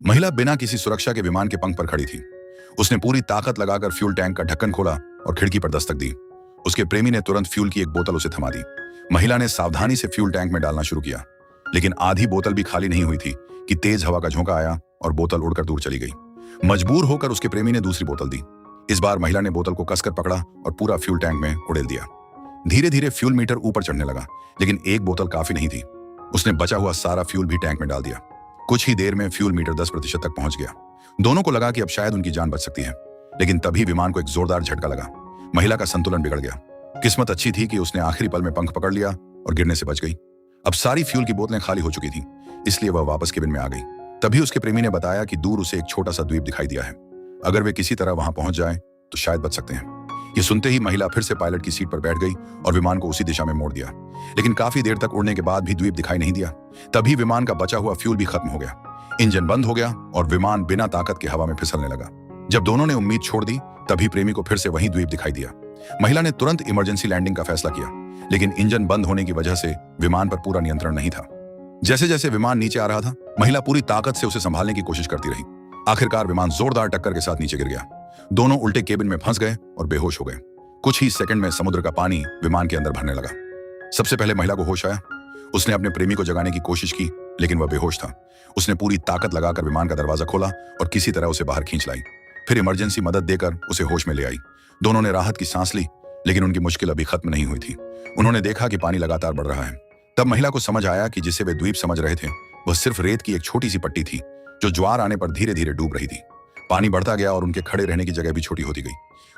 महिला बिना किसी सुरक्षा के विमान के पंख पर खड़ी थी। उसने पूरी ताकत लगाकर फ्यूल टैंक का ढक्कन खोला और खिड़की पर दस्तक दी। उसके प्रेमी ने तुरंत फ्यूल की एक बोतल उसे थमा दी। महिला ने सावधानी से फ्यूल टैंक में डालना शुरू किया, लेकिन आधी बोतल भी खाली नहीं हुई थी कि तेज हवा का झोंका आया और बोतल उड़कर दूर चली गई। मजबूर होकर उसके प्रेमी ने दूसरी बोतल दी। इस बार महिला ने बोतल को कसकर पकड़ा और पूरा फ्यूल टैंक में उड़ेल दिया। धीरे धीरे फ्यूल मीटर ऊपर चढ़ने लगा, लेकिन एक बोतल काफी नहीं थी। उसने बचा हुआ सारा फ्यूल भी टैंक में डाल दिया। कुछ ही देर में फ्यूल मीटर 10% तक पहुंच गया। दोनों को लगा कि अब शायद उनकी जान बच सकती है, लेकिन तभी विमान को एक जोरदार झटका लगा। महिला का संतुलन बिगड़ गया। किस्मत अच्छी थी कि उसने आखिरी पल में पंख पकड़ लिया और गिरने से बच गई। अब सारी फ्यूल की बोतलें खाली हो चुकी थीं, इसलिए वह वापस केबिन में आ गई। तभी उसके प्रेमी ने बताया कि दूर उसे एक छोटा सा द्वीप दिखाई दिया है। अगर वे किसी तरह वहां पहुंच जाए तो शायद बच सकते हैं। ये सुनते ही महिला फिर से पायलट की सीट पर बैठ गई और विमान को उसी दिशा में मोड़ दिया, लेकिन काफी देर तक उड़ने के बाद भी द्वीप दिखाई नहीं दिया। तभी विमान का बचा हुआ फ्यूल भी खत्म हो गया। इंजन बंद हो गया और विमान बिना ताकत के हवा में फिसलने लगा। जब दोनों ने उम्मीद छोड़ दी, तभी प्रेमी को फिर से वही द्वीप दिखाई दिया। महिला ने तुरंत इमरजेंसी लैंडिंग का फैसला किया, लेकिन इंजन बंद होने की वजह से विमान पर पूरा नियंत्रण नहीं था। जैसे जैसे विमान नीचे आ रहा था, महिला पूरी ताकत से उसे संभालने की कोशिश करती रही। आखिरकार विमान जोरदार टक्कर के साथ नीचे गिर गया। दोनों उल्टे केबिन में फंस गए और बेहोश हो गए। कुछ ही सेकंड में समुद्र का पानी विमान के अंदर भरने लगा। सबसे पहले महिला को होश आया। उसने अपने प्रेमी को जगाने की कोशिश की, लेकिन वह बेहोश था। उसने पूरी ताकत लगाकर विमान का दरवाजा खोला और किसी तरह उसे बाहर खींच लाई। फिर इमरजेंसी मदद देकर उसे होश में ले आई। दोनों ने राहत की सांस ली, लेकिन उनकी मुश्किल अभी खत्म नहीं हुई थी। उन्होंने देखा कि पानी लगातार बढ़ रहा है। तब महिला को समझ आया कि जिसे वे द्वीप समझ रहे थे, वह सिर्फ रेत की एक छोटी सी पट्टी थी, जो ज्वार आने पर धीरे धीरे डूब रही थी। पानी बढ़ता गया और उनके खड़े रहने की जगह भी छोटी होती गई।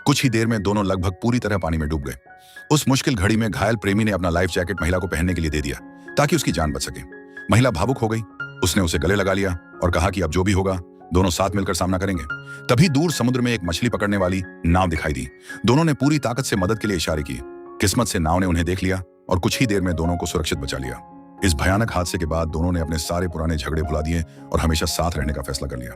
कुछ ही देर में दोनों लगभग पूरी तरह पानी में डूब गए। उस मुश्किल घड़ी में घायल प्रेमी ने अपना लाइफ जैकेट महिला को पहनने के लिए दे दिया, ताकि उसकी जान बच सके। महिला भावुक हो गई। उसने उसे गले लगा लिया और कहा कि अब जो भी होगा, दोनों साथ मिलकर सामना करेंगे। तभी दूर समुद्र में एक मछली पकड़ने वाली नाव दिखाई दी। दोनों ने पूरी ताकत से मदद के लिए इशारे किए। किस्मत से नाव ने उन्हें देख लिया और कुछ ही देर में दोनों को सुरक्षित बचा लिया। इस भयानक हादसे के बाद दोनों ने अपने सारे पुराने झगड़े भुला दिए और हमेशा साथ रहने का फैसला कर लिया।